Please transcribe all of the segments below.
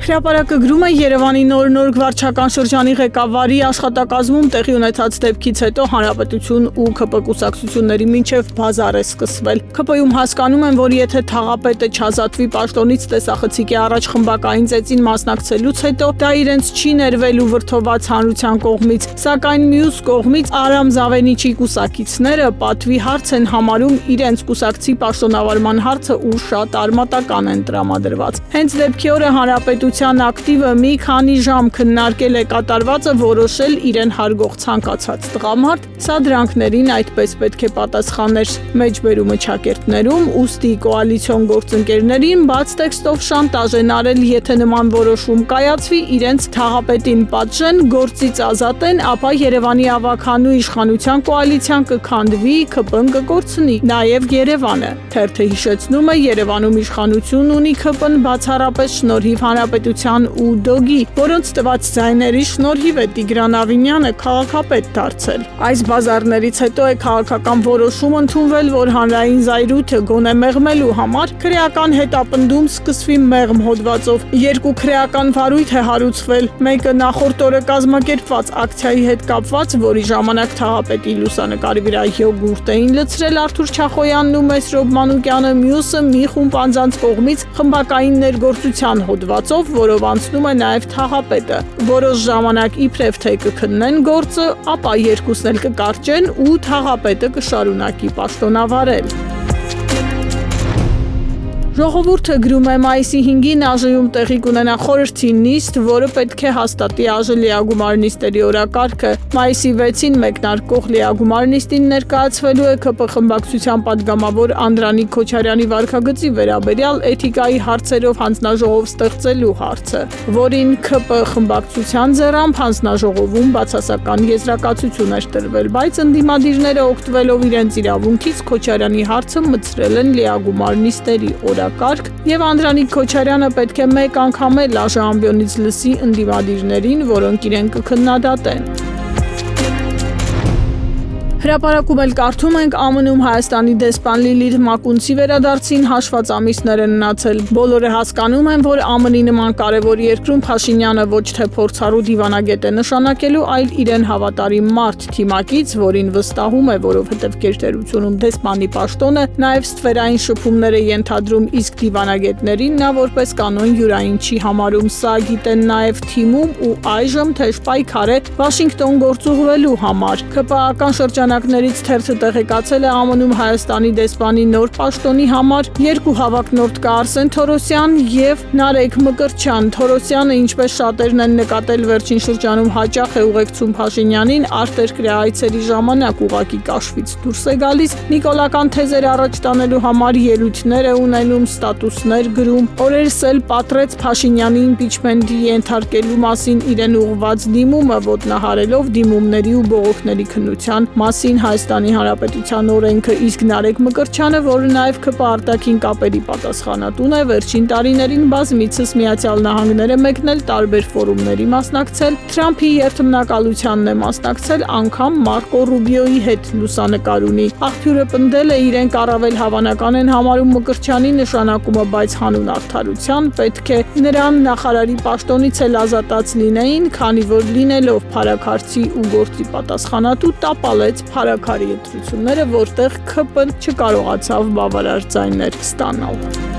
Հրապարակը գրում է Երևանի նոր վարչական շրջանի ղեկավարի աշխատակազմում տեղի ունեցած դեպքից հետո Հանրապետություն ու ՔՊ կուսակցությունների միջև բազար է սկսվել։ ՔՊ-ում հասկանում են, որ եթե թաղապետը չազատվի պաշտոնից տեսախցիկի առաջ խմբակային ծեծին մասնակցելուց հետո դա իրենց չի ներվելու վրդոված հանրության կողմից, սակայն մյուս կողմից Արամ Զավենիչի կուսակիցները պատվի հարց են համարում իրենց կուսակցի պաշտոնավարման հարցը ու շատ արմատական են տրամադրված։ Հենց դեպքի օրը Հանրապետության ակտիվը մի քանի ժամ քննարկել է կատարվածը, որոշել իրեն հարգող ցանկացած տղամարդ, սա դրանքներին այդպես պետք է պատասխաներ մեջբերումը ճակերտներում, ուստի կոալիցիոն գործընկերներին բաց տեքստով շանտաժ են արել, եթե նման որոշում կայացվի, իրենց թաղապետին պատժեն, գործից ազատեն, ապա Երևանի ավագանու իշխանության կոալիցիան կքանդվի, ՔՊ-ն կկորցնի, նաև Երևանը։ Թերթը հիշեցնում է, Երևանում իշխանություն ունի ՔՊ-ն բացառապես շնորհիվ Հանրապետության ու ԴՕԳ-ի, որոնց տված ձայների շնորհիվ է Տիգրան Ավինյանը քաղաքապետ դարձել։ Այս բազարներից հետո է քաղաքական որոշում ընդունվել, որ հանրային զայրույթը գոնե մեղմելու համար քրեական հետապնդում սկսվի մեղմ հոդվածով։ Երկու քրեական վարույթ է հարուցվել, մեկը նախորդ օրը կազմակերպված ակցիայի հետ կապված, որի ժամանակ թաղապետի լուսանկարի վրա յոգուրտ էին լցրել Արթուր Չախոյանն ու Մեսրոբ Մանուկյանը, մյուսը մի խումբ անձանց կողմից խմբակային ներգործության հոդվածով, որով անցնում է նաև թաղապետը։ Որոշ ժամանակ իբրև թե կքննեն գործը, ապա երկուսն էլ կկարճեն ու թաղապետը կշարունակի պաշտոնավարել։ Ժողովուրդը գրում է մայիսի 5-ին ԱԺ-ում տեղի կունենա խորհրդի նիստ, որը պետք է հաստատի ԱԺ լիագումար նիստերի օրակարգը։ Մայիսի 6-ին մեկնարկող լիագումար նիստին ներկայացվելու է ՔՊ խմբակցության падգամավոր Անդրանիկ Քոչարյանի վարքագծի վերաբերյալ էթիկայի հարցերով հանձնաժողով ստեղծելու հարցը, որին ՔՊ խմբակցության ձեռամբ հանձնաժողովում բացասական եզրակացություն էր տրվել, բայց ընդդիմադիրները օգտվելով իրենց իրավունքից Քոչարյանի հարցը մտցրել են լիագումար նիստերի օրակարգ եւ Անդրանիկ Քոչարյանը պետք է մեկ անգամ էլ ԱԺ ամբիոնից լսի ընդդիմադիրներին, որոնք իրեն կքննադատեն։ Հրապարակում էլ կարդում ենք ԱՄՆ-ում Հայաստանի դեսպան Լիլիթ Մակունցի վերադարձին հաշված ամիսներ են մնացել։ Բոլորը հասկանում են, որ ԱՄՆ-ի նման կարևոր երկրում Փաշինյանը ոչ թե փորձառու դիվանագետ է նշանակելու, այլ իրեն հավատարիմ մարդ, թիմակից, որին վստահում է, որովհետև գերտերությունում դեսպանի պաշտոնը նաև ստվերային շփումներ է ենթադրում, իսկ դիվանագետներին նա որպես կանոն յուրային չի համարում։ Սա գիտեն նաև թիմում ու այժմ թեժ պայքար է Վաշինգտոն գործուղվելու համար։ ՔՊԱ-ական շրջանակներից թերթը տեղեկացել է ԱՄՆ-ում Հայաստանի դեսպանի նոր պաշտոնի համար երկու հավակնորդ կա Արսեն Թորոսյան եւ Նարեկ Մկրտչյան։ Թորոսյանը, ինչպես շատերն են նկատել, վերջին շրջանում հաճախ է ուղեկցում Փաշինյանին, արտերկրյա այցերի ժամանակ ուղակի կաշվից դուրս է գալիս, նիկոլական թեզեր առաջ տանելու համար ելույթներ է ունենում, ստատուսներ գրում, օրերս էլ պատրեց Փաշինյանի իմպիչմենտի ենթարկելու մասին իրեն ուղղված դիմումը, ոտնահարելով դիմումների ու բողոքների քննության մասին Հայաստանի Հանրապետության օրենքը, իսկ Նարեկ Մկրտչյանը, որը նաև ՔՊ արտաքին կապերի պատասխանատուն է, վերջին տարիներին բազմիցս Միացյալ Նահանգներ է մեկնել, տարբեր ֆորումների մասնակցել, Թրամփի երթմնակալությանն է մասնակցել, անգամ Մարկո Ռուբիոյի հետ լուսանկար ունի։ Աղբյուրը պնդել է, իրենք առավել հավանական են համարում Մկրտչյանի նշանակումը, բայց հանուն արդարության պետք է նրան նախարարի պաշտոնից էլ ազատած լինեին, քանի որ լինելով փարաքարցի ու գործի պատասխանատու տապալեց փարաքարի ընտրությունները, որտեղ ՔՊ-ն չկարողացավ բավարար ձայներ ստանալ։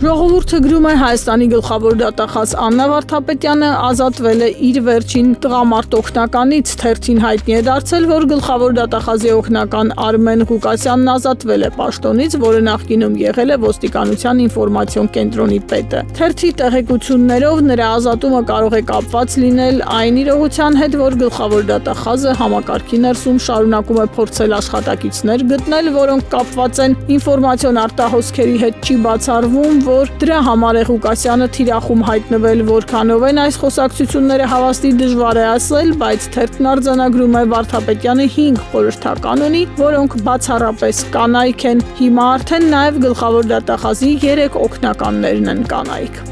Ժողովուրդը գրում է Հայաստանի գլխավոր դատախազ Աննա Վարդապետյանը ազատվել է իր վերջին տղամարդ օգնականից, թերթին հայտնի է դարձել, որ գլխավոր դատախազի օգնական Արմեն Ղուկասյանն ազատվել է պաշտոնից, որը նախկինում եղել է ոստիկանության ինֆորմացիոն կենտրոնի պետը։ Թերթի տեղեկություններով նրա ազատումը կարող է կապված լինել այն իրողության հետ, որ գլխավոր դատախազը համակարգի ներսում շարունակում է փորձել աշխատակիցներ գտնել, որոնք կապված են ինֆորմացիոն արտահոսքերի հետ, չի բացառվում, որ դրա համար է Ղուկասյանը թիրախում հայտնվել, որքանով են այս խոսակցությունները հավաստի դժվար է ասել, բայց թերթն արձանագրում է Վարդապետյանը 5 խորհրդական ունի, որոնք բացառապես կանայք են, հիմա արդեն նաև գլխավոր դատախազի 3 օգնականներն են կանայք։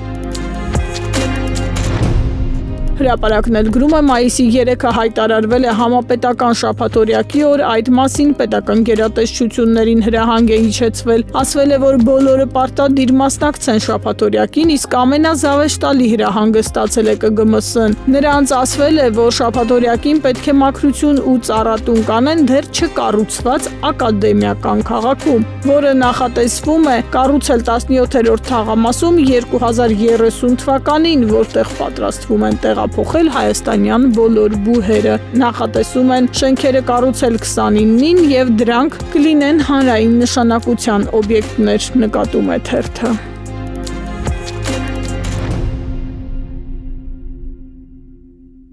Հրապարակն էլ գրում է մայիսի 3-ը հայտարարվել է համապետական շաբաթօրյակի օր, այդ մասին պետական գերատեսչություններին հրահանգ է իջեցվել, ասվել է, որ բոլորը պարտադիր մասնակցեն շաբաթօրյակին, իսկ ամենազավեշտալի հրահանգը ստացել է ԿԳՄՍ-ն։ Նրանց ասվել է, որ շաբաթօրյակին պետք է մաքրություն ու ծառատուն կանեն դեռ չկառուցված ակադեմիական քաղաքում, որը նախատեսվում է կառուցել 17-րդ թաղամասում 2030 թվականին, որտեղ պատրաստվում են տեղափոխել հայաստանյան բոլոր բուհերը։ Նախատեսում են շենքերը կառուցել 29-ին եւ դրանք կլինեն հանրային նշանակության օբյեկտներ, նկատում է թերթը։